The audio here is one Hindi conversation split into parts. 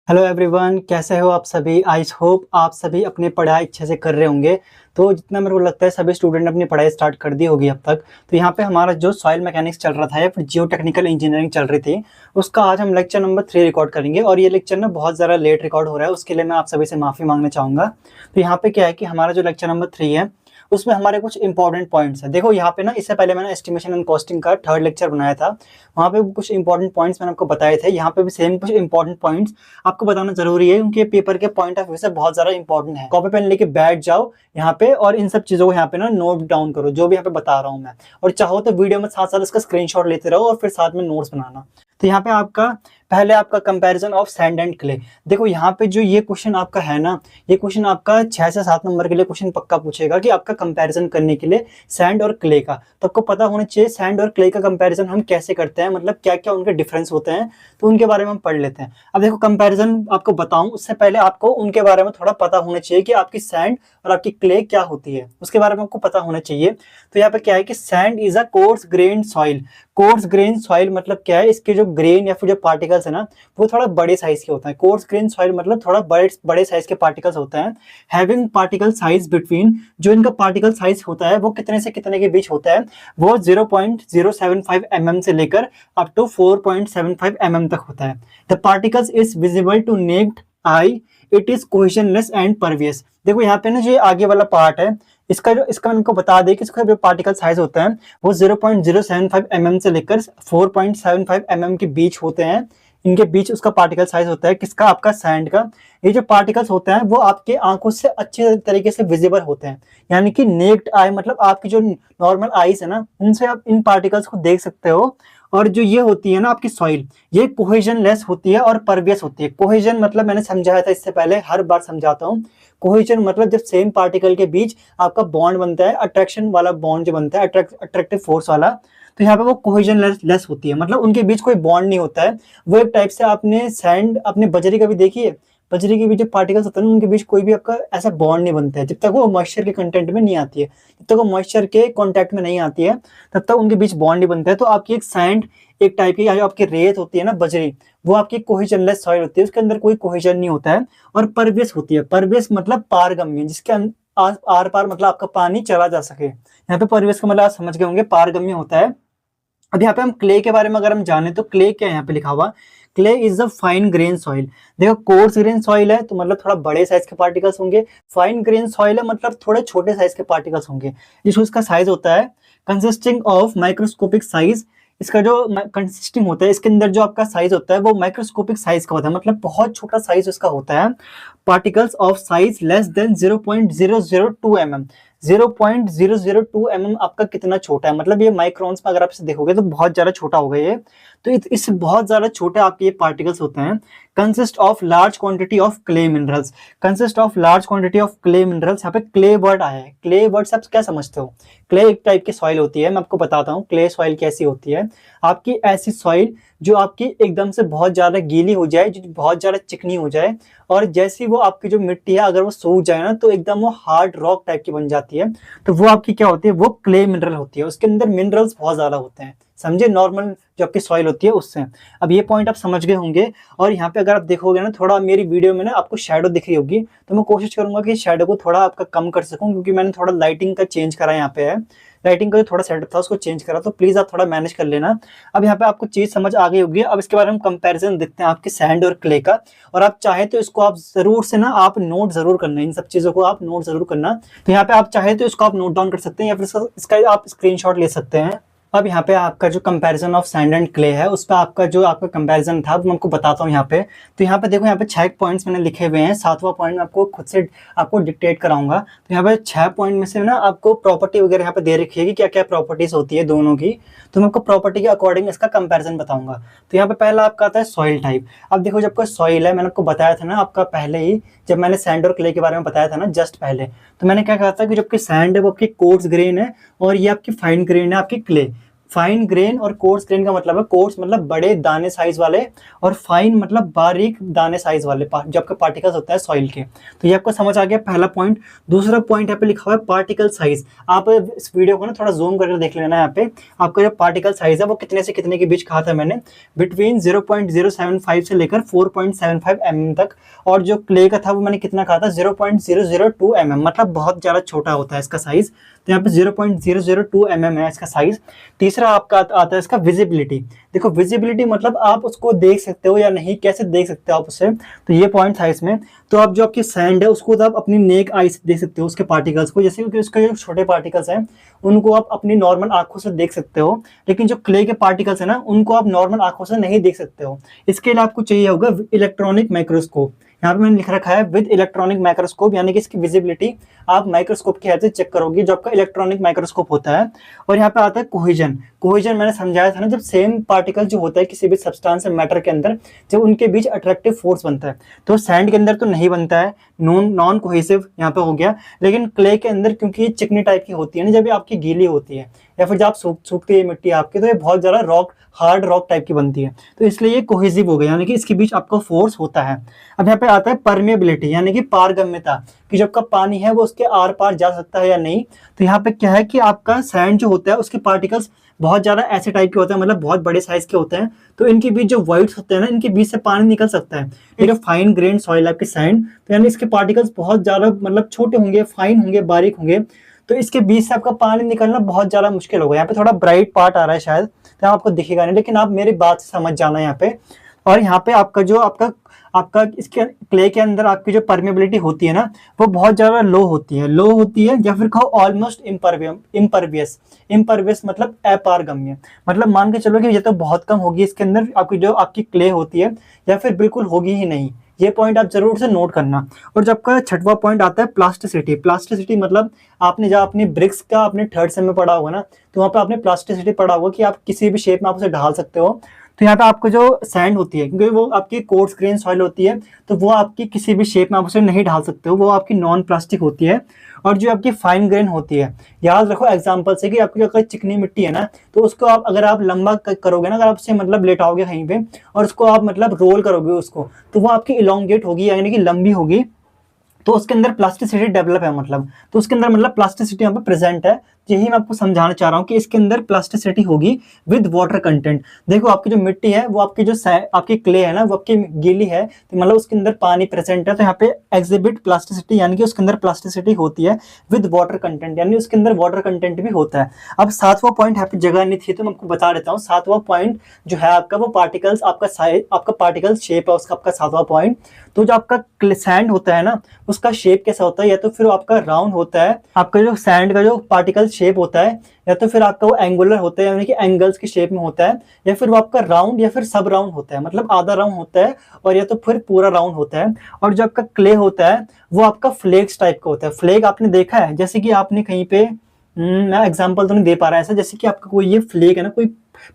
हेलो एवरीवन, कैसे हो आप सभी। आई होप आप सभी अपनी पढ़ाई अच्छे से कर रहे होंगे। तो जितना मेरे को लगता है सभी स्टूडेंट ने अपनी पढ़ाई स्टार्ट कर दी होगी अब तक। तो यहाँ पे हमारा जो सॉइल मैकेनिक्स चल रहा था या फिर जियो टेक्निकल इंजीनियरिंग चल रही थी, उसका आज हम लेक्चर नंबर 3 रिकॉर्ड करेंगे। और ये लेक्चर ना बहुत ज़्यादा लेट रिकॉर्ड हो रहा है, उसके लिए मैं आप सभी से माफ़ी मांगना चाहूँगा। तो यहाँ पे क्या है कि हमारा जो लेक्चर नंबर 3 है उसमें हमारे कुछ इंपॉर्टेंट पॉइंट्स हैं। देखो यहाँ पे ना, इससे पहले मैंने एस्टिमेशन एंड कॉस्टिंग का थर्ड लेक्चर बनाया था, वहाँ पे कुछ इंपॉर्टेंट पॉइंट्स मैंने आपको बताए थे। यहाँ पे भी सेम कुछ इंपॉर्टेंट पॉइंट्स आपको बताना जरूरी है, क्योंकि पेपर के पॉइंट ऑफ व्यू से बहुत ज्यादा इंपॉर्टेंट है। कॉपी पेन लेके बैठ जाओ यहाँ पे और इन सब चीजों को यहाँ पे ना नोट डाउन करो, जो भी यहाँ पे बता रहा हूँ मैं। और चाहो तो वीडियो में साथ साथ इसका स्क्रीनशॉट लेते रहो और फिर साथ में नोट्स बनाना। तो यहाँ पे आपका पहले आपका comparison of sand and clay. देखो यहाँ पे जो ये क्वेश्चन आपका है ना, ये क्वेश्चन आपका 6 से 7 नंबर के लिए क्वेश्चन पक्का पूछेगा कि आपका कंपैरिजन करने के लिए सैंड और क्ले का। तो आपको पता होना चाहिए सैंड और क्ले का कंपैरिजन हम कैसे करते हैं, मतलब क्या क्या उनके डिफरेंस होते हैं, तो उनके बारे में हम पढ़ लेते हैं। अब देखो कंपैरिजन आपको बताऊं उससे पहले आपको उनके बारे में थोड़ा पता होना चाहिए कि आपकी सैंड और आपकी क्ले क्या होती है, उसके बारे में आपको पता होना चाहिए। तो यहाँ पे क्या है कि sand is a coarse grain soil. Coarse grain soil मतलब क्या है, इसके जो ग्रेन या फिर जो पार्टिकल्स है ना, वो थोड़ा बड़े साइज के होते हैं। कोर्स ग्रेन सॉइल मतलब थोड़ा बड़े साइज के पार्टिकल्स होते हैं। हैविंग पार्टिकल साइज बिटवीन, जो इनका पार्टिकल साइज होता है वो कितने से कितने के बीच होता है, वो 0.075 mm से लेकर अप टू 4.75 mm तक होता है। The particles is visible to naked eye, it is cohesionless and pervious. देखो यहाँ पे ना जो आगे वाला पार्ट है, इसका मैं इनको बता दें कि इसका जो पार्टिकल साइज होता है वो 0.075 mm से लेकर 4.75 mm के बीच होते हैं। इनके बीच उसका पार्टिकल साइज होता है, किसका, आपका सैंड का। ये जो पार्टिकल्स होते हैं वो आपके आंखों से अच्छे तरीके से विजिबल होते हैं, यानी कि नेक्ड आई मतलब आपकी जो नॉर्मल आईज है ना, उनसे आप इन पार्टिकल्स को देख सकते हो। और जो ये होती है ना आपकी सॉइल, ये कोहेजन लेस होती है और परवियस होती है। कोहेजन मतलब मैंने समझाया था इससे पहले, हर बार समझाता हूँ। कोहेजन मतलब जब सेम पार्टिकल के बीच आपका बॉन्ड बनता है, अट्रैक्शन वाला बॉन्ड जो बनता है, अट्रैक्टिव फोर्स वाला, तो यहाँ पे वो कोहेजन लेस होती है, मतलब उनके बीच कोई बॉन्ड नहीं होता है। वो एक टाइप से आपने सैंड, अपने बजरी का भी देखिए, बजरी के बीच जो पार्टिकल्स होते हैं उनके बीच कोई भी आपका ऐसा बॉन्ड नहीं बनता है, जब तक वो मॉइस्चर के कंटेंट में नहीं आती है, जब तक वो मॉइस्चर के कांटेक्ट में नहीं आती है तब तक उनके बीच बॉन्ड नहीं बनता है। तो आपकी एक सैंड, एक टाइप की जो आपकी रेत होती है ना बजरी, वो आपकी कोहेजनलेस सॉइल होती है, उसके अंदर कोई कोहेजन नहीं होता है। और परवियस होती है, परवियस मतलब पारगम्य, जिसके आर पार मतलब आपका पानी चला जा सके। यहाँ पे परवियस का मतलब आप समझ गए होंगे, पारगम्य होता है। अब यहाँ पे हम क्ले के बारे में अगर हम जाने तो क्ले क्या है, यहाँ पे लिखा हुआ clay is a fine grain soil. देखो कोर्स ग्रेन सॉइल है तो मतलब थोड़ा बड़े साइज के पार्टिकल्स होंगे, फाइन ग्रेन सॉइल है मतलब थोड़े छोटे साइज के पार्टिकल्स होंगे। जिसको इसका साइज होता है कंसिस्टिंग ऑफ माइक्रोस्कोपिक साइज, इसका जो कंसिस्टिंग होता है, इसके अंदर जो आपका साइज होता है वो माइक्रोस्कोपिक साइज का होता है, मतलब बहुत छोटा साइज उसका होता है। Particles of size less than 0.002 mm। 0.002 mm आपका कितना छोटा है, मतलब ये माइक्रोन्स में अगर आप इसे देखोगे तो बहुत ज्यादा छोटा होगा ये। तो इस बहुत ज्यादा छोटे आपके ये पार्टिकल्स होते हैं। Consist of large quantity of clay minerals. Consist of large quantity of clay minerals, यहाँ पे क्ले वर्ड आया है। क्ले वर्ड आप क्या समझते हो, क्ले एक टाइप की सॉइल होती है। मैं आपको बताता हूँ क्ले सॉइल कैसी होती है। आपकी ऐसी सॉइल जो आपकी एकदम से बहुत ज्यादा गीली हो जाए, जो बहुत ज्यादा चिकनी हो जाए, और जैसी वो आपकी जो मिट्टी है अगर वो सूख जाए ना तो एकदम वो हार्ड रॉक टाइप की बन जाती है, तो वो आपकी क्या होती है, वो क्ले मिनरल होती है। उसके अंदर मिनरल्स बहुत ज्यादा होते हैं, समझे, नॉर्मल जो आपकी सॉइल होती है उससे। अब ये पॉइंट आप समझ गए होंगे। और यहाँ पे अगर आप देखोगे ना, थोड़ा मेरी वीडियो में ना आपको शैडो दिख रही होगी, तो मैं कोशिश करूंगा कि शैडो को थोड़ा आपका कम कर सकूं, क्योंकि मैंने थोड़ा लाइटिंग का चेंज करा, यहाँ पे है लाइटिंग का जो थोड़ा सेटअप था उसको चेंज करा, तो प्लीज आप थोड़ा मैनेज कर लेना। अब यहाँ पे आपको चीज समझ आ गई होगी। अब इसके बारे में कंपैरिजन देखते हैं आपके सैंड और क्ले का। और आप चाहे तो इसको आप जरूर से ना आप नोट जरूर करना, इन सब चीजों को आप नोट जरूर करना। तो यहाँ पे आप चाहे तो इसको आप नोट डाउन कर सकते हैं या फिर इसका आप स्क्रीनशॉट ले सकते हैं। अब यहाँ पे आपका जो comparison of sand and clay है, उस पर आपका जो आपका कंपैरिजन था वो मैं आपको बताता हूँ यहाँ पे। तो यहाँ पे देखो, यहाँ पे 6 पॉइंट्स मैंने लिखे हुए हैं, 7वां पॉइंट मैं आपको खुद से आपको डिक्टेट कराऊंगा। तो यहाँ पे 6 पॉइंट में से ना आपको प्रॉपर्टी वगैरह यहाँ पे दे रखी है कि क्या क्या प्रॉपर्टीज होती है दोनों की। तो मैं आपको प्रॉपर्टी के अकॉर्डिंग इसका कंपेरिजन बताऊंगा। तो यहाँ पे पहला आपका आता है सॉइल टाइप। अब देखो, जब कोई सॉइल है, मैंने आपको बताया था ना आपका पहले ही, जब मैंने सैंड और क्ले के बारे में बताया था ना जस्ट पहले, तो मैंने क्या कहा था कि जबकि सैंड है वो आपकी कोर्स ग्रेन है और ये आपकी फाइन ग्रेन है आपकी क्ले। फाइन ग्रेन और कोर्स ग्रेन का मतलब है, कोर्स मतलब बड़े दाने साइज वाले और फाइन मतलब बारीक दाने साइज वाले जो आपके पार्टिकल्स होता है सॉइल के। तो ये आपको समझ आ गया पहला पॉइंट। दूसरा पॉइंट यहाँ पे लिखा हुआ है पार्टिकल साइज। आप इस वीडियो को ना थोड़ा जूम करके देख लेना। यहाँ पे आपका जो पार्टिकल साइज है वो कितने से कितने के बीच कहा था मैंने, बिटवीन 0.075 से लेकर 4.75 mm तक। और जो क्ले का था वो मैंने कितना कहा था, 0.002 mm, मतलब बहुत ज़्यादा छोटा होता है इसका साइज। तो यहाँ पे 0.002 mm है इसका साइज। तीसरा आपका आता है इसका विजिबिलिटी। देखो विजिबिलिटी मतलब आप उसको देख सकते हो या नहीं, कैसे देख सकते हो आप उससे, तो ये पॉइंट था इसमें। तो आप जो आपकी सैंड है उसको तो आप अपनी नेक आई से देख सकते हो, उसके पार्टिकल्स को, जैसे कि उसके जो छोटे पार्टिकल्स हैं उनको आप अपनी नॉर्मल आंखों से देख सकते हो, लेकिन जो क्ले के पार्टिकल्स है ना उनको आप नॉर्मल आंखों से नहीं देख सकते हो। इसके लिए आपको चाहिए होगा इलेक्ट्रॉनिक माइक्रोस्कोप। यहाँ पे मैंने लिख रखा है विद इलेक्ट्रॉनिक माइक्रोस्कोप, यानी कि इसकी विजिबिलिटी आप माइक्रोस्कोप की हेल्प से चेक करोगे, जो आपका इलेक्ट्रॉनिक माइक्रोस्कोप होता है। और यहाँ पे आता है कोहेजन। कोहेजन मैंने समझाया था ना, जब सेम पार्टिकल जो होता है किसी भी सब्सटेंस मैटर के अंदर, जब उनके बीच अट्रैक्टिव फोर्स बनता है, तो सैंड के अंदर तो नहीं बनता है, नॉन कोहेसिव यहाँ पे हो गया। लेकिन क्ले के अंदर क्योंकि ये चिकनी टाइप की होती है ना, जब आपकी गीली होती है या फिर जब आप सूखती है मिट्टी आपकी, तो ये बहुत ज्यादा रॉक, हार्ड रॉक टाइप की बनती है, तो इसलिए ये कोहेसिव हो गया, यानी कि इसके बीच आपका फोर्स होता है। अब यहाँ पे आता है परमेबिलिटी, यानी कि पारगम्यता, कि जब का पानी है वो उसके आर पार जा सकता है या नहीं। तो यहाँ पे क्या है कि आपका सैंड जो होता है उसके पार्टिकल्स बहुत ज्यादा ऐसे टाइप के होते हैं, मतलब बहुत बड़े साइज के होते हैं, तो इनके बीच जो वॉइड्स होते हैं ना, इनके बीच से पानी निकल सकता है। ये जो फाइन ग्रेन सॉइल आपके सैंड, तो यानी इसके पार्टिकल्स बहुत ज्यादा मतलब छोटे होंगे, फाइन होंगे, बारीक होंगे, तो इसके बीच से आपका पानी निकलना बहुत ज्यादा मुश्किल होगा। यहाँ पे थोड़ा ब्राइट पार्ट आ रहा है शायद, तो आपको दिखेगा नहीं, लेकिन आप मेरी बात से समझ जाना यहाँ पे। और यहाँ पे आपका जो आपका इसके क्ले के अंदर आपकी जो परमेबिलिटी होती है ना, वो बहुत ज्यादा लो होती है, या फिर कहो ऑलमोस्ट इम्परवियस मतलब अपारगम्य। मतलब मान के चलो कि ये तो बहुत कम होगी इसके अंदर आपकी जो आपकी क्ले होती है, या फिर बिल्कुल होगी ही नहीं। ये पॉइंट आप जरूर से नोट करना। और जब का छठवां पॉइंट आता है प्लास्टिसिटी। प्लास्टिसिटी मतलब आपने जब अपनी ब्रिक्स का अपने थर्ड सेम में पढ़ा होगा ना, तो वहाँ पे आपने प्लास्टिसिटी पढ़ा होगा कि आप किसी भी शेप में आप उसे ढाल सकते हो। तो यहाँ पे आपको जो सैंड होती है, क्योंकि वो आपकी कोर्स ग्रेन सॉइल होती है, तो वो आपकी किसी भी शेप में आप उसे नहीं ढाल सकते हो, वो आपकी नॉन प्लास्टिक होती है। और जो आपकी फाइन ग्रेन होती है, याद रखो एग्जांपल से कि आपकी जो चिकनी मिट्टी है ना, तो उसको आप अगर आप लंबा करोगे ना, अगर आप उसे मतलब लेटाओगे कहीं पे और उसको आप मतलब रोल करोगे उसको, तो वो आपकी इलोंगेट होगी, यानी कि लंबी होगी, तो उसके अंदर प्लास्टिसिटी डेवलप है, मतलब तो उसके अंदर मतलब प्लास्टिसिटी यहाँ पे प्रेजेंट है। यही मैं आपको समझाना चाह रहा हूँ कि इसके अंदर प्लास्टिसिटी होगी विद वाटर कंटेंट। देखो आपकी जो मिट्टी है वो आपकी जो आपकी क्ले है ना, वो आपकी गीली है, तो मतलब उसके अंदर पानी प्रेजेंट है, तो यहाँ पे एग्जिबिट प्लास्टिसिटी, यानी कि उसके अंदर प्लास्टिसिटी होती है विद वाटर कंटेंट, यानी उसके अंदर वाटर कंटेंट भी होता है। अब सातवां पॉइंट यहाँ पे जगह नहीं थी तो मैं आपको बता देता हूँ। सातवां पॉइंट जो है आपका, वो पार्टिकल्स, आपका साइज, आपका पार्टिकल शेप है उसका, आपका सातवां पॉइंट। तो जो आपका सैंड होता है ना, उसका शेप कैसा होता है, या तो फिर आपका राउंड होता है, आपका जो सैंड का जो पार्टिकल शेप होता है, या तो फिर आपका वो एंगुलर होता है, यानी कि एंगल्स की शेप में होता है, या फिर वो आपका राउंड या फिर सब राउंड होता है, मतलब आधा राउंड होता है, और या तो फिर पूरा राउंड होता है। और जो आपका क्ले होता है वो आपका फ्लेक्स टाइप का होता है। फ्लेक आपने देखा है, जैसे कि आपने कहीं पे मैं एग्जांपल तो नहीं दे पा रहा ऐसा, जैसे कि आपका कोई ये फ्लेक है ना, कोई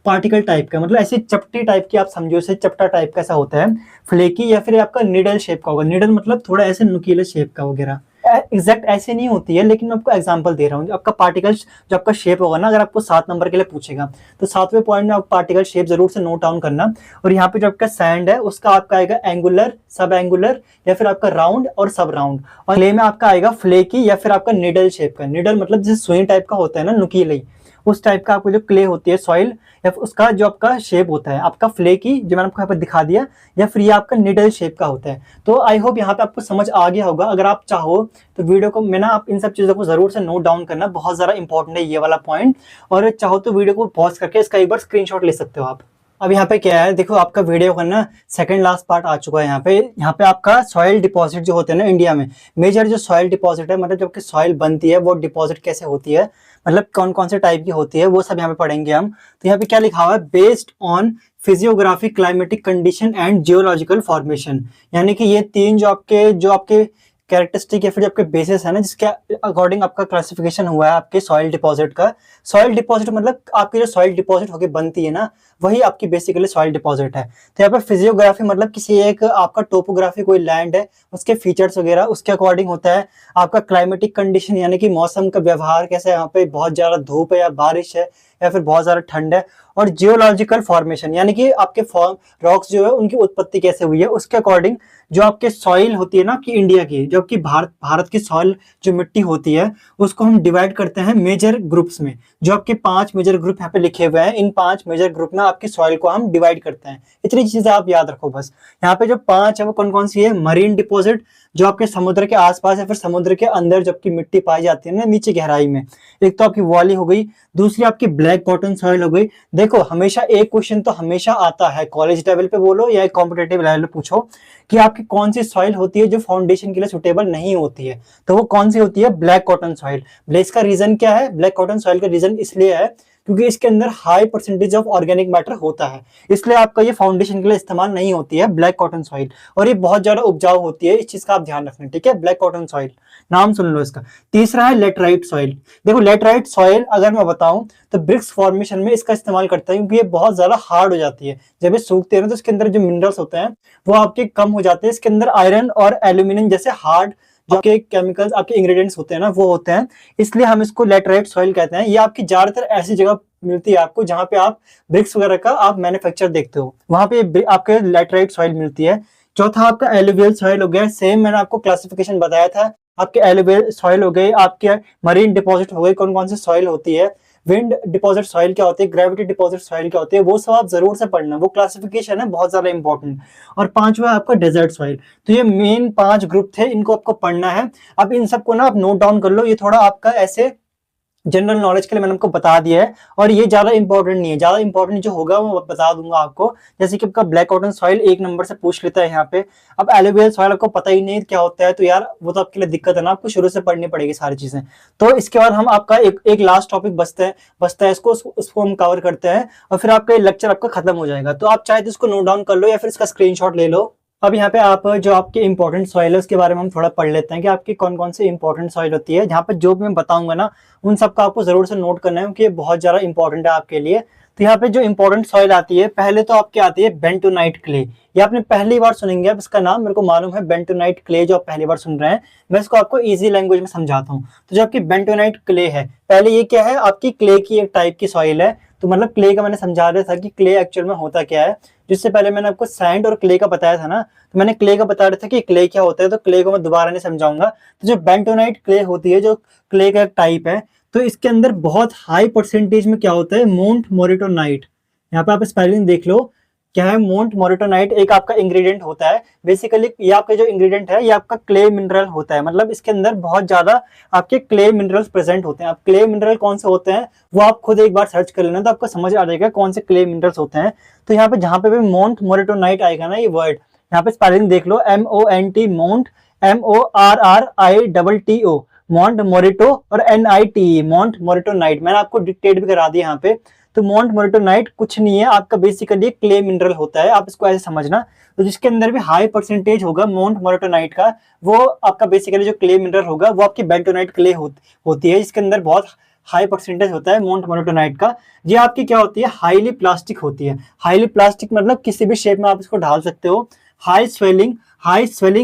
पार्टिकल टाइप का, मतलब ऐसे चपटी टाइप की, आप समझो इसे चपटा टाइप का ऐसा होता है फ्लेकी, या फिर आपका निडल शेप का होगा। निडल मतलब थोड़ा ऐसे नुकीले शेप का वगैरह, एग्जैक्ट ऐसे नहीं होती है, लेकिन मैं आपको एग्जांपल दे रहा हूँ। आपका पार्टिकल जो आपका शेप होगा ना, अगर आपको 7 नंबर के लिए पूछेगा, तो 7वें पॉइंट में आप पार्टिकल शेप जरूर से नोट डाउन करना। और यहाँ पे जो आपका सैंड है उसका आपका आएगा एंगुलर, सब एंगुलर, या फिर आपका राउंड और सब राउंड। और क्ले में आपका आएगा फ्लेकी या फिर आपका निडल शेप का। निडल मतलब जैसे सुई टाइप का होता है ना, नुकीली, उस टाइप का आपको जो क्ले होती है सॉइल, या फिर उसका जो आपका शेप होता है आपका फ्लेकी, जो मैंने आपको यहाँ पर दिखा दिया, या फिर ये आपका निडल शेप का होता है। तो आई होप यहाँ पे आपको समझ आ गया होगा। अगर आप चाहो तो वीडियो को मैं ना, आप इन सब चीज़ों को जरूर से नोट डाउन करना, बहुत ज़्यादा इंपॉर्टेंट है ये वाला पॉइंट। और चाहो तो वीडियो को पॉज करके इसका एक बार स्क्रीनशॉट ले सकते हो आप। अब यहाँ पे क्या है, देखो आपका वीडियो का ना सेकंड लास्ट पार्ट आ चुका है। यहाँ पे आपका सॉइल डिपॉजिट जो होते हैं ना इंडिया में, मेजर जो सॉइल डिपॉजिट है, मतलब जब कि सॉइल बनती है वो डिपॉजिट कैसे होती है, मतलब कौन कौन से टाइप की होती है, वो सब यहाँ पे पढ़ेंगे हम। तो यहाँ पे क्या लिखा हुआ है, based on physiography, climatic condition and geological formation, यानी कि ये तीन जो आपके कैरेक्टरिस्टिक या फिर आपके बेसिस है ना, जिसके अकॉर्डिंग आपका क्लासिफिकेशन हुआ है आपके सॉइल डिपॉजिट का। सॉइल डिपॉजिट मतलब आपकी जो सॉइल डिपॉजिट होकर बनती है ना, वही आपकी बेसिकली सॉइल डिपॉजिट है। तो यहाँ पे फिजियोग्राफी मतलब किसी एक आपका टोपोग्राफी, कोई लैंड है उसके फीचर्स वगैरह उसके अकॉर्डिंग होता है। आपका क्लाइमेटिक कंडीशन यानी कि मौसम का व्यवहार कैसा है, यहाँ पे बहुत ज्यादा धूप है या बारिश है या फिर बहुत ज्यादा ठंड है। और जियोलॉजिकल फॉर्मेशन यानी कि आपके रॉक्स जो है उनकी उत्पत्ति कैसे हुई है, उसके अकॉर्डिंग जो आपके सॉइल होती है ना कि इंडिया की, जो आपकी भारत की सॉइल जो मिट्टी होती है उसको हम डिवाइड करते हैं मेजर ग्रुप्स में। जो आपके 5 मेजर ग्रुप यहाँ पे लिखे हुए हैं, इन 5 मेजर ग्रुप में आपकी सॉइल को हम डिवाइड करते हैं। इतनी चीजें आप याद रखो बस। यहाँ पे जो 5 है वो कौन कौन सी है? मरीन डिपॉजिट, जो आपके समुद्र के आसपास या फिर समुद्र के अंदर जबकि मिट्टी पाई जाती है ना नीचे गहराई में। एक तो आपकी वॉली हो गई, दूसरी आपकी ब्लैक कॉटन सॉइल हो गई। देखो हमेशा एक क्वेश्चन तो हमेशा आता है, कॉलेज लेवल पे बोलो या कॉम्पिटेटिव लेवल पे पूछो कि आपकी कौन सी सॉइल होती है जो फाउंडेशन के लिए सुटेबल नहीं होती है, तो वो कौन सी होती है? Black cotton soil. इसका रीजन क्या है? ब्लैक कॉटन सॉइल का रीजन इसलिए है क्योंकि इसके अंदर high percentage of organic matter होता है, इसलिए आपका ये फाउंडेशन के लिए इस्तेमाल नहीं होती है ब्लैक कॉटन सॉइल। और ये बहुत ज्यादा उपजाऊ होती है, इस चीज का आप ध्यान रखना, ठीक है? ब्लैक कॉटन सॉइल नाम सुन लो इसका। तीसरा है लेटराइट सॉइल। देखो लेटराइट सॉइल अगर मैं बताऊं तो ब्रिक्स फॉर्मेशन में इसका इस्तेमाल करता है क्योंकि ये बहुत ज्यादा हार्ड हो जाती है। जब ये सूखते हैं तो इसके अंदर जो मिनरल्स होते हैं वो आपके कम हो जाते हैं। इसके अंदर आयरन और एल्यूमिनियम जैसे हार्ड जो आपके केमिकल्स, आपके इंग्रेडिएंट्स होते हैं ना, वो होते हैं, इसलिए हम इसको लेटराइट सॉइल कहते हैं। ये आपकी ज्यादातर ऐसी जगह मिलती है आपको जहां पे आप ब्रिक्स वगैरह का आप मैन्युफैक्चर देखते हो, वहां पे आपके लेटराइट सॉइल मिलती है। चौथा आपका एलुवियल सॉइल हो गया। सेम मैंने आपको क्लासिफिकेशन बताया था, आपके एलुवियल सॉइल हो गए, आपके मरीन डिपॉजिट हो गए, कौन कौन सी सॉइल होती है, विंड डिपॉजिट सॉइल क्या होती है, ग्रेविटी डिपॉजिट सॉइल क्या होती है, वो सब आप जरूर से पढ़ना, वो क्लासिफिकेशन है बहुत ज्यादा इंपॉर्टेंट। और पांचवा आपका डेजर्ट सॉइल। तो ये मेन 5 ग्रुप थे, इनको आपको पढ़ना है। अब इन सबको ना आप नोट डाउन कर लो, ये थोड़ा आपका ऐसे जनरल नॉलेज के लिए मैंने आपको बता दिया है, और ये ज्यादा इंपॉर्टेंट नहीं है। ज्यादा इंपॉर्टेंट जो होगा वो बता दूंगा आपको, जैसे कि आपका ब्लैक कॉटन सॉइल 1 नंबर से पूछ लेता है यहाँ पे। अब एलुवियल सॉइल आपको पता ही नहीं क्या होता है, तो यार वो तो आपके लिए दिक्कत है ना, आपको शुरू से पढ़नी पड़ेगी सारी चीजें। तो इसके बाद हम आपका एक लास्ट टॉपिक बचता है उसको हम कवर करते हैं, और फिर आपका लेक्चर आपका खत्म हो जाएगा। तो आप चाहे तो इसको नोट डाउन कर लो या फिर इसका स्क्रीनशॉट ले लो। अब यहाँ पे आप जो आपके इंपॉर्टेंट सॉइल है उसके बारे में हम थोड़ा पढ़ लेते हैं कि आपकी कौन कौन सी इंपॉर्टेंट सॉइल होती है। जहाँ पे जो भी मैं बताऊंगा ना उन सबका आपको जरूर से नोट करना है क्योंकि ये बहुत ज्यादा इंपॉर्टेंट है आपके लिए। तो यहाँ पे जो इंपॉर्टेंट सॉइल आती है, पहले तो आपकी आती है बेंटोनाइट क्ले। ये आपने पहली बार सुनेंगे, अब इसका नाम मेरे को मालूम है बेंटोनाइट क्ले, जो आप पहली बार सुन रहे हैं। मैं इसको आपको इजी लैंग्वेज में समझाता हूँ। तो जो आपकी बेंटोनाइट क्ले है, पहले ये क्या है? आपकी क्ले की एक टाइप की सॉइल है। तो मतलब क्ले का मैंने समझा दिया था कि क्ले एक्चुअल में होता क्या है। जिससे पहले मैंने आपको सैंड और क्ले का बताया था ना, तो मैंने क्ले का बता रहा था कि क्ले क्या होता है, तो क्ले को मैं दोबारा नहीं समझाऊंगा। तो जो बेंटोनाइट क्ले होती है, जो क्ले का टाइप है, तो इसके अंदर बहुत हाई परसेंटेज में क्या होता है? मोंट मोरिटोनाइट। यहाँ पे आप स्पेलिंग देख लो क्या है। मोंट मोरिटोनाइट एक आपका इंग्रेडिएंट होता है। बेसिकली ये आपका जो इंग्रेडिएंट है ये आपका क्ले मिनरल होता है, मतलब इसके अंदर बहुत ज्यादा आपके क्ले मिनरल्स प्रेजेंट होते हैं। अब क्ले मिनरल कौन से होते हैं वो आप खुद एक बार सर्च कर लेना, तो आपको समझ आ जाएगा कौन से क्ले मिनरल्स होते हैं। तो यहाँ पे जहाँ पे भी मोंट मोरिटोनाइट आएगा ना ये वर्ड, यहाँ पे स्पेलिंग देख लो, MONT मोंट, MORRITO मोंट मोरिटो, और NITE मोंट मोरिटोनाइट। मैंने आपको डिक्टेट भी करा दिया यहाँ पे। तो मोंट मोरिटोनाइट कुछ नहीं है, आपका बेसिकली क्ले मिनरल होता है, आप इसको ऐसे समझना। तो जिसके अंदर भी हाई परसेंटेज होगा मोंट मोरिटोनाइट का, वो आपका बेसिकली जो क्ले मिनरल होगा वो आपकी बेंटोनाइट क्ले होती है, जिसके अंदर बहुत हाई परसेंटेज होता है मोंट मोरिटोनाइट का। ये आपकी क्या होती है? हाईली प्लास्टिक होती है। हाईली प्लास्टिक मतलब किसी भी शेप में आप इसको ढाल सकते हो। हाई स्वेलिंग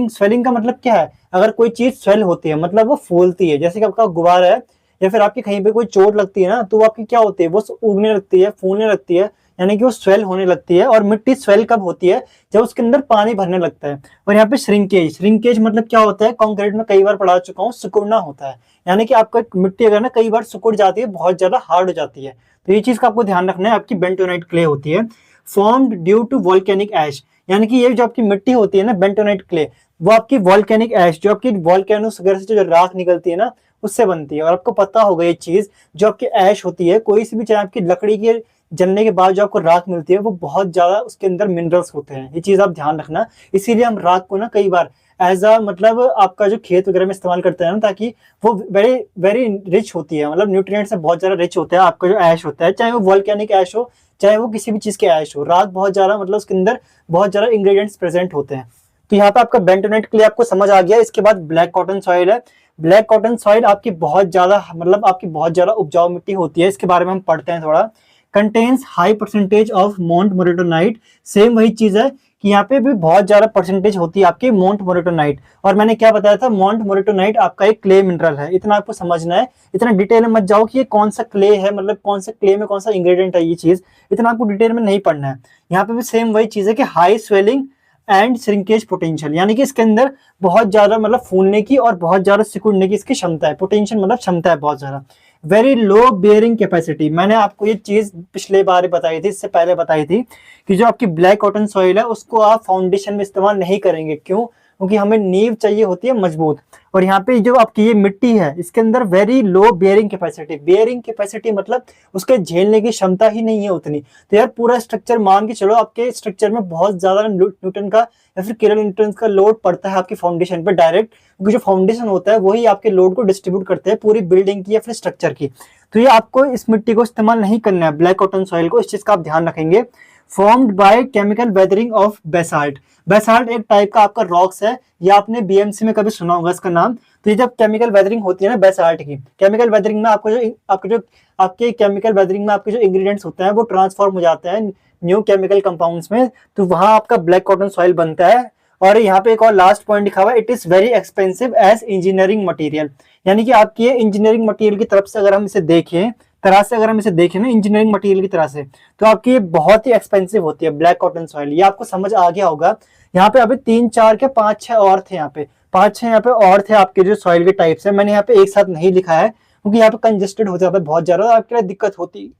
स्वेलिंग का मतलब क्या है? अगर कोई चीज स्वेल होती है मतलब वो फूलती है, जैसे कि आपका गुब्बारा है, या फिर आपकी कहीं पे कोई चोट लगती है ना, तो वो आपकी क्या होती है? वो उगने लगती है, फूलने लगती है, यानी कि वो स्वेल होने लगती है। और मिट्टी स्वेल कब होती है? जब उसके अंदर पानी भरने लगता है। और यहाँ पे श्रिंकेज मतलब क्या होता है? कंक्रीट में कई बार पढ़ा चुका हूँ, सिकुड़ना होता है। यानी कि आपका मिट्टी अगर ना कई बार सिकुड़ जाती है, बहुत ज्यादा हार्ड हो जाती है। तो ये चीज का आपको ध्यान रखना है, आपकी बेंटोनाइट क्ले होती है। Formed due to volcanic ash, यानी कि ये जो आपकी मिट्टी होती है ना बेंटोनाइट क्ले, वो आपकी वोल्केनिक ऐश, जो आपकी वोल्केनोस वगैरह से जो राख निकलती है ना, उससे बनती है। और आपको पता होगा ये चीज, जो आपकी ऐश होती है, कोई सी भी चाहे आपकी लकड़ी के जलने के बाद जो आपको राख मिलती है, वो बहुत ज्यादा उसके अंदर मिनरल्स होते हैं। ये चीज आप ध्यान रखना। इसीलिए हम राख को ना कई बार एज अ मतलब आपका जो खेत वगैरह में इस्तेमाल करते हैं ना, ताकि वो वेरी वेरी रिच होती है, मतलब न्यूट्रिएंट से बहुत ज्यादा रिच होता है आपका जो ऐश होता है, चाहे वो वोल्केनिक ऐश हो, चाहे वो किसी भी चीज के ऐश हो। राख बहुत ज्यादा मतलब उसके अंदर बहुत ज्यादा इंग्रेडिएंट्स प्रेजेंट होते हैं। तो यहाँ पे आपका बेंटोनेट क्ले आपको समझ आ गया। इसके बाद ब्लैक कॉटन सॉइल है। ब्लैक कॉटन सॉइल आपकी बहुत ज्यादा मतलब आपकी बहुत ज्यादा उपजाऊ मिट्टी होती है, इसके बारे में हम पढ़ते हैं थोड़ा। Contains high percentage of montmorillonite, same वही चीज है कि यहाँ पे भी बहुत ज्यादा परसेंटेज होती है आपकी मोंट मोरिटोनाइट। और मैंने क्या बताया था, मोंट मोरिटोनाइट आपका एक क्ले मिनरल है, इतना आपको समझना है। इतना डिटेल में मत जाओ कि ये कौन सा क्ले है, मतलब कौन सा क्ले में कौन सा इंग्रेडिएंट है, ये चीज इतना आपको डिटेल में नहीं पढ़ना है। यहाँ पे भी सेम वही चीज है कि high swelling and shrinkage potential, यानी कि इसके अंदर बहुत ज्यादा मतलब फूलने की और बहुत ज्यादा सिकुड़ने की इसकी क्षमता है। पोटेंशियल मतलब क्षमता है बहुत ज्यादा। वेरी लो बेयरिंग कैपेसिटी, मैंने आपको ये चीज पिछले बार बताई थी, इससे पहले बताई थी कि जो आपकी ब्लैक कॉटन सॉइल है उसको आप फाउंडेशन में इस्तेमाल नहीं करेंगे। क्यों? क्योंकि हमें नींव चाहिए होती है मजबूत। और यहाँ पे जो आपकी ये मिट्टी है इसके अंदर very low bearing capacity, bearing capacity मतलब उसके झेलने की क्षमता ही नहीं है उतनी। तो यार पूरा स्ट्रक्चर मान के चलो आपके स्ट्रक्चर में बहुत ज्यादा न्यूटन का या फिर किलो न्यूटन का लोड पड़ता है आपकी फाउंडेशन पर डायरेक्ट, क्योंकि जो फाउंडेशन होता है वही आपके लोड को डिस्ट्रीब्यूट करते हैं पूरी बिल्डिंग की या फिर स्ट्रक्चर की। तो ये आपको इस मिट्टी को इस्तेमाल नहीं करना है, ब्लैक कॉटन सॉइल को, इस चीज का आप ध्यान रखेंगे। Formed by chemical weathering of basalt, basalt एक टाइप का आपका रॉक्स है, ये आपने बीएमसी में कभी सुना होगा इसका नाम। तो ये जब केमिकल वेदरिंग होती है ना बेसाल्ट की, केमिकल वेदरिंग में आपके केमिकल वेदरिंग में आपके जो इंग्रेडिएंट्स होते हैं वो ट्रांसफॉर्म हो जाते हैं न्यू केमिकल कंपाउंड्स में, तो वहां आपका ब्लैक कॉटन सॉइल बनता है। और यहाँ पे एक और लास्ट पॉइंट लिखा हुआ है, it is very expensive as engineering material, यानी कि आपकी इंजीनियरिंग मटेरियल की तरफ से अगर हम इसे देखें ना इंजीनियरिंग मटेरियल की तरह से, तो आपकी ये बहुत ही एक्सपेंसिव होती है ब्लैक कॉटन सॉइल। ये आपको समझ आ गया होगा। यहाँ पे अभी 3 4 के 5 6 और थे, यहाँ पे 5 6 यहाँ पे और थे आपके जो सॉइल के टाइप्स है। मैंने यहाँ पे एक साथ नहीं लिखा है क्योंकि यहाँ पे कंजेस्टेड हो जाता है बहुत ज्यादा, आपके लिए दिक्कत होती।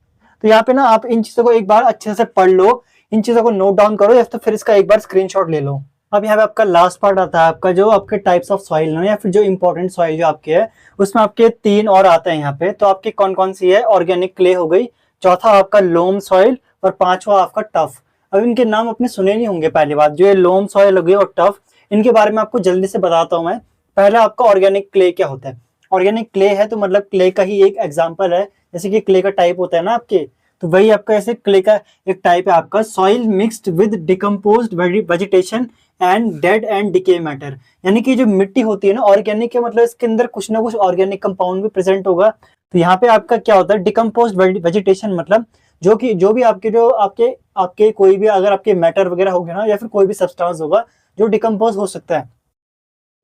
तो यहाँ पे ना आप इन चीजों को एक बार अच्छे से पढ़ लो, इन चीजों को नोट डाउन करो या तो फिर इसका एक बार स्क्रीनशॉट ले लो। अब यहाँ पे आपका लास्ट पार्ट आता है आपका जो आपके टाइप्स ऑफ सॉइल है या फिर जो इंपॉर्टेंट सॉइल जो आपके है, उसमें आपके 3 और आते हैं यहाँ पे। तो आपके कौन कौन सी है, ऑर्गेनिक क्ले हो गई, चौथा आपका लोम सॉइल और पांचवा आपका टफ। अब इनके नाम अपने सुने नहीं होंगे। पहली बात जो ये लोम सॉइल हो गई और टफ, इनके बारे में आपको जल्दी से बताता हूँ मैं। पहला आपका ऑर्गेनिक क्ले क्या होता है। ऑर्गेनिक क्ले है तो मतलब क्ले का ही एक एग्जाम्पल है, जैसे कि क्ले का टाइप होता है ना आपके, तो वही आपका ऐसे क्ले का एक टाइप है आपका। Soil mixed with decomposed vegetation and dead and decay matter, यानी कि जो मिट्टी होती है ना ऑर्गेनिक के मतलब इसके अंदर कुछ ना कुछ ऑर्गेनिक कंपाउंड भी प्रेजेंट होगा। तो यहाँ पे आपका क्या होता है, डिकम्पोज्ड वेजिटेशन मतलब जो भी आपके कोई भी अगर आपके मैटर वगैरह हो गया ना या फिर कोई भी सब्सटेंस होगा जो डिकम्पोज हो सकता है,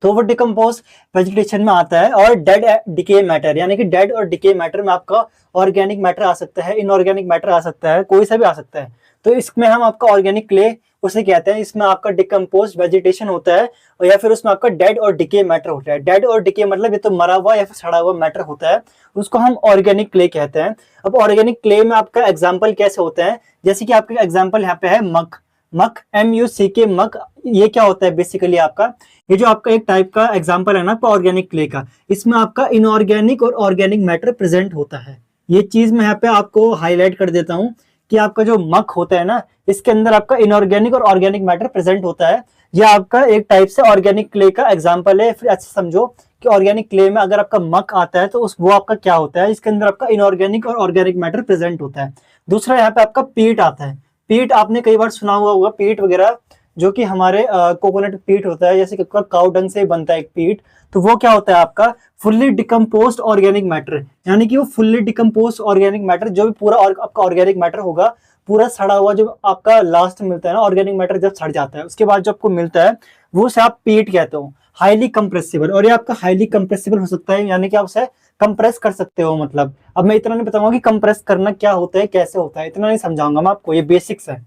तो वो डिकम्पोज वेजिटेशन में आता है। और डेड डिके मैटर, यानी कि डेड और डिके मैटर में आपका ऑर्गेनिक मैटर आ सकता है, इनऑर्गेनिक मैटर आ सकता है, कोई सा भी आ सकता है। तो इसमें हम आपका ऑर्गेनिक क्ले उसे कहते हैं, इसमें आपका डिकम्पोज वेजिटेशन होता है और या फिर उसमें आपका डेड और डिके मैटर होता है। डेड और डिके मतलब ये तो मरा हुआ या फिर सड़ा हुआ मैटर होता है, उसको हम ऑर्गेनिक क्ले कहते हैं। अब ऑर्गेनिक क्ले में आपका एग्जाम्पल कैसे होता है, जैसे कि आपका एग्जाम्पल यहाँ पे है मक, MUCK मक। ये क्या होता है बेसिकली आपका, ये जो आपका एक टाइप का एग्जांपल है ना आपका ऑर्गेनिक क्ले का, इसमें आपका इनऑर्गेनिक और ऑर्गेनिक मैटर प्रेजेंट होता है। ये चीज मैं यहाँ पे आपको हाईलाइट कर देता हूँ कि आपका जो मक होता है ना इसके अंदर आपका इनऑर्गेनिक और ऑर्गेनिक मैटर प्रेजेंट होता है। ये आपका एक टाइप से ऑर्गेनिक क्ले का एग्जाम्पल है। फिर ऐसे समझो कि ऑर्गेनिक क्ले में अगर आपका मक आता है तो वो आपका क्या होता है, इसके अंदर आपका इनऑर्गेनिक और ऑर्गेनिक मैटर प्रेजेंट होता है। दूसरा यहाँ पे आपका पीट आता है। पीट आपने कई बार सुना हुआ होगा, पीट वगैरह जो कि हमारे कोकोनट पीट होता है, जैसे कि काउ डंग से बनता है एक पीट, तो वो क्या होता है आपका फुल्ली डिकम्पोज्ड ऑर्गेनिक मैटर, यानी कि वो फुल्ली डिकम्पोज्ड ऑर्गेनिक मैटर जो भी पूरा आपका ऑर्गेनिक मैटर होगा पूरा सड़ा हुआ जो आपका लास्ट मिलता है ना ऑर्गेनिक मैटर जब सड़ जाता है उसके बाद जो आपको मिलता है वो से आप पीट कहते हो। हाईली कंप्रेसिबल, और ये आपका हाईली कंप्रेसिबल हो सकता है, यानी कि आप उसे कंप्रेस कर सकते हो। मतलब अब मैं इतना नहीं बताऊंगा कि कंप्रेस करना क्या होता है कैसे होता है, इतना नहीं समझाऊंगा मैं आपको, ये बेसिक्स है।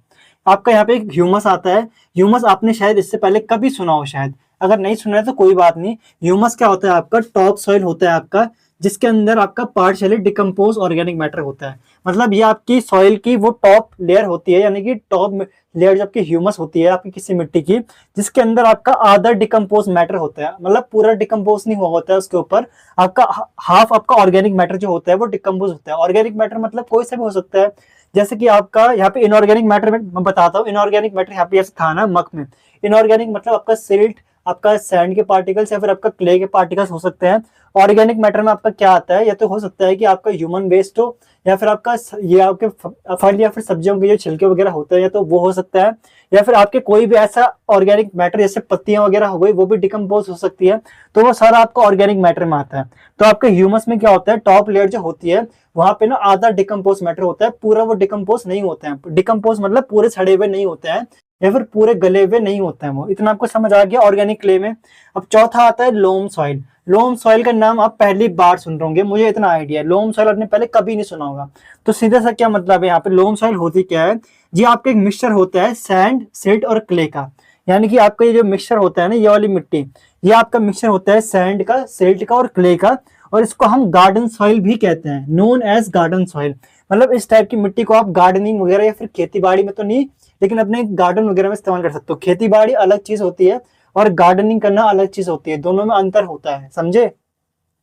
आपका यहाँ पे एक ह्यूमस आता है। ह्यूमस आपने शायद इससे पहले कभी सुना हो, शायद अगर नहीं सुना है तो कोई बात नहीं। ह्यूमस क्या होता है आपका टॉप सॉइल होता है आपका, जिसके अंदर आपका पार्शियली डिकम्पोज ऑर्गेनिक मैटर होता है। मतलब ये आपकी सॉइल की वो टॉप लेयर होती है, यानी कि टॉप लेयर जबकि ह्यूमस होती है आपकी किसी मिट्टी की, जिसके अंदर आपका आधा डिकम्पोज मैटर होता है, मतलब पूरा डिकम्पोज नहीं हुआ होता है उसके ऊपर, आपका हाफ आपका ऑर्गेनिक मैटर जो होता है वो डिकम्पोज होता है। ऑर्गेनिक मैटर मतलब कोई सा भी हो सकता है, जैसे कि आपका यहाँ पे इनऑर्गेनिक मैटर में मैं बताता हूँ। इनऑर्गेनिक मैटर यहाँ पे जैसे था ना मक में, इनऑर्गेनिक मतलब आपका सिल्ट, आपका सैंड के पार्टिकल्स या फिर आपका क्ले के पार्टिकल्स हो सकते हैं। ऑर्गेनिक मैटर में आपका क्या आता है, या तो हो सकता है कि आपका ह्यूमन वेस्ट हो, या फिर आपका ये आपके फल या फिर सब्जियों के जो छिलके वगैरह होते हैं या तो वो हो सकता है, या फिर आपके कोई भी ऐसा ऑर्गेनिक मैटर जैसे पत्तियां वगैरह हो गई वो भी डिकम्पोज हो सकती है। तो वो सारा आपका ऑर्गेनिक मैटर में आता है। तो आपके ह्यूमस में क्या होता है, टॉप लेयर जो होती है वहां पे ना आधा डिकम्पोज मैटर होता है, पूरा वो डिकम्पोज नहीं होता है। डिकम्पोज मतलब पूरे सड़े हुए नहीं होते हैं या फिर पूरे गले हुए नहीं होते हैं वो। इतना आपको समझ आ गया ऑर्गेनिक क्ले में। अब चौथा आता है लोम सॉइल। लोम सॉइल का नाम आप पहली बार सुन रहे होंगे, मुझे इतना आइडिया है। लोम सॉइल आपने पहले कभी नहीं सुना होगा। तो सीधा सा क्या मतलब है यहाँ पे, लोम सॉइल होती क्या है, ये आपका एक मिक्सचर होता है सैंड, सिल्ट और क्ले का। यानी कि आपका ये जो मिक्सचर होता है ना, ये वाली मिट्टी, ये आपका मिक्सचर होता है सैंड का, सिल्ट का और क्ले का। और इसको हम गार्डन सॉइल भी कहते हैं, नोन एज गार्डन सॉइल। मतलब इस टाइप की मिट्टी को आप गार्डनिंग वगैरह या फिर खेती बाड़ी में तो नहीं, लेकिन अपने गार्डन वगैरह में इस्तेमाल कर सकते हो। खेती बाड़ी अलग चीज होती है और गार्डनिंग करना अलग चीज होती है, दोनों में अंतर होता है, समझे।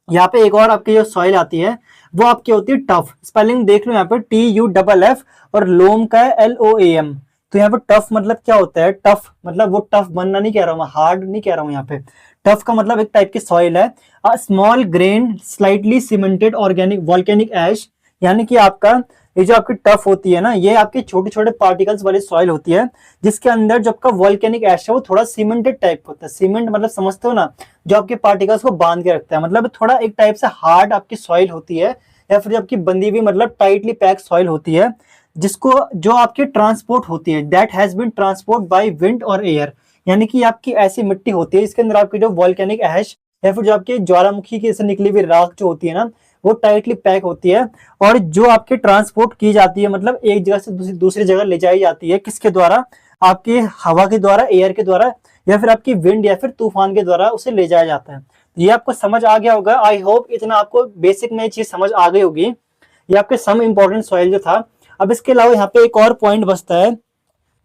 यहाँ पे एक और आपकी जो सॉइल आती है वो आपकी होती है टफ। स्पेलिंग देख लो यहाँ पे TUFF, और लोम का है LOAM। तो यहाँ पे टफ मतलब क्या होता है, टफ मतलब वो टफ बनना नहीं कह रहा हूँ मैं, हार्ड नहीं कह रहा हूँ यहाँ पे। टफ का मतलब एक टाइप की सॉइल है, small grain slightly cemented organic volcanic ash. यानी कि आपका ये जो आपकी टफ होती है ना, ये आपके छोटे छोटे पार्टिकल्स वाली सॉइल होती है, जिसके अंदर जो आपका वॉल्केनिक एश है वो थोड़ा सीमेंटेड टाइप होता है। सीमेंट मतलब समझते हो ना, जो आपके पार्टिकल्स को बांध के रखता है। मतलब थोड़ा एक टाइप से हार्ड आपकी सॉइल होती है, या फिर आपकी बंधी हुई मतलब टाइटली पैक सॉइल होती है, जिसको जो आपकी ट्रांसपोर्ट होती है, that has been transport by wind और एयर। यानी कि आपकी ऐसी मिट्टी होती है इसके अंदर आपकी जो वॉल्केनिक एश या फिर जो आपके ज्वालामुखी की से निकली हुई राख जो होती है ना, वो टाइटली पैक होती है। और जो आपके ट्रांसपोर्ट की जाती है, मतलब एक जगह से दूसरी जगह ले जाई जाती है, किसके द्वारा, आपकी हवा के द्वारा, एयर के द्वारा, या फिर आपकी विंड या फिर तूफान के द्वारा उसे ले जाया जाता है। ये आपको समझ आ गया होगा। आई होप इतना आपको बेसिक में ये चीज समझ आ गई होगी। ये आपके सम इंपॉर्टेंट सॉइल जो था। अब इसके अलावा यहाँ पे एक और पॉइंट बचता है।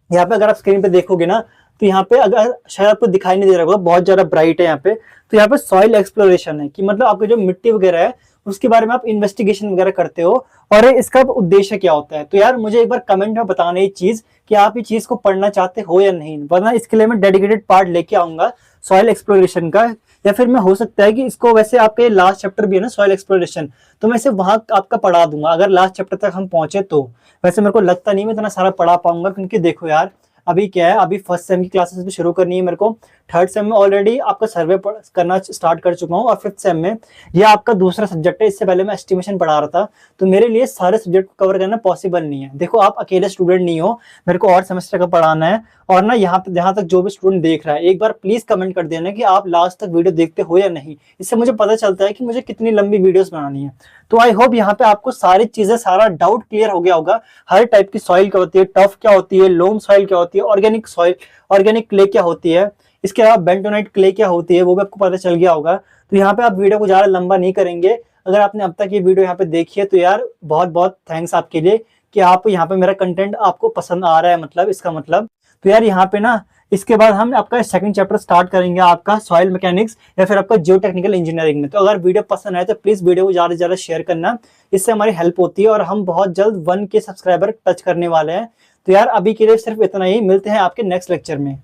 यहाँ पे अगर आप स्क्रीन पे देखोगे ना, तो यहाँ पे अगर शायद आपको दिखाई नहीं दे रहा होगा, बहुत ज्यादा ब्राइट है यहाँ पे। तो यहाँ पे सॉइल एक्सप्लोरेशन है कि मतलब आपकी जो मिट्टी वगैरह है उसके बारे में आप इन्वेस्टिगेशन वगैरह करते हो, और इसका उद्देश्य क्या होता है। तो यार मुझे एक बार कमेंट में बताना ये चीज कि आप ये चीज को पढ़ना चाहते हो या नहीं, वरना इसके लिए मैं डेडिकेटेड पार्ट लेके आऊंगा सॉइल एक्सप्लोरेशन का। या फिर मैं हो सकता है कि इसको, वैसे आपके लास्ट चैप्टर भी है ना सॉइल एक्सप्लोरेशन, तो मैं इसे वहां आपका पढ़ा दूंगा अगर लास्ट चैप्टर तक हम पहुंचे तो। वैसे मेरे को लगता नहीं मैं इतना सारा पढ़ा पाऊंगा, क्योंकि देखो यार अभी क्या है, अभी फर्स्ट सेम की क्लासेस भी शुरू करनी है मेरे को। थर्ड सेम में ऑलरेडी आपका सर्वे करना स्टार्ट कर चुका हूँ, और फिफ्थ सेम में ये आपका दूसरा सब्जेक्ट है। इससे पहले मैं एस्टिमेशन पढ़ा रहा था, तो मेरे लिए सारे सब्जेक्ट को कवर करना पॉसिबल नहीं है। देखो आप अकेले स्टूडेंट नहीं हो, मेरे को और सेमेस्टर का पढ़ाना है। और ना यहाँ तक जो भी स्टूडेंट देख रहा है, एक बार प्लीज कमेंट कर देना कि आप लास्ट तक वीडियो देखते हो या नहीं। इससे मुझे पता चलता है कि मुझे कितनी लंबी वीडियोस बनानी है। तो आई होप यहाँ पे आपको सारी चीजें, सारा डाउट क्लियर हो गया होगा। हर टाइप की सॉइल क्या होती है, टफ क्या होती है, लोम सॉइल क्या होती है, ऑर्गेनिक सॉइल, ऑर्गेनिक क्ले क्या होती है, इसके अलावा बेंटोनाइट क्ले क्या होती है, वो भी आपको पता चल गया होगा। तो यहाँ पे आप वीडियो को ज्यादा लंबा नहीं करेंगे। अगर आपने अब तक ये वीडियो यहाँ पे देखी है तो यार बहुत बहुत थैंक्स आपके लिए कि आप यहाँ पे मेरा कंटेंट आपको पसंद आ रहा है, मतलब इसका मतलब। तो यार यहाँ पे ना इसके बाद हम आपका सेकंड चैप्टर स्टार्ट करेंगे, आपका सॉइल मैकेनिक्स या फिर आपका जियो टेक्निकल इंजीनियरिंग में। तो अगर वीडियो पसंद आए तो प्लीज वीडियो को ज्यादा से ज्यादा शेयर करना, इससे हमारी हेल्प होती है। और हम बहुत जल्द 1K सब्सक्राइबर टच करने वाले हैं। तो यार अभी के लिए सिर्फ इतना ही, मिलते हैं आपके नेक्स्ट लेक्चर में।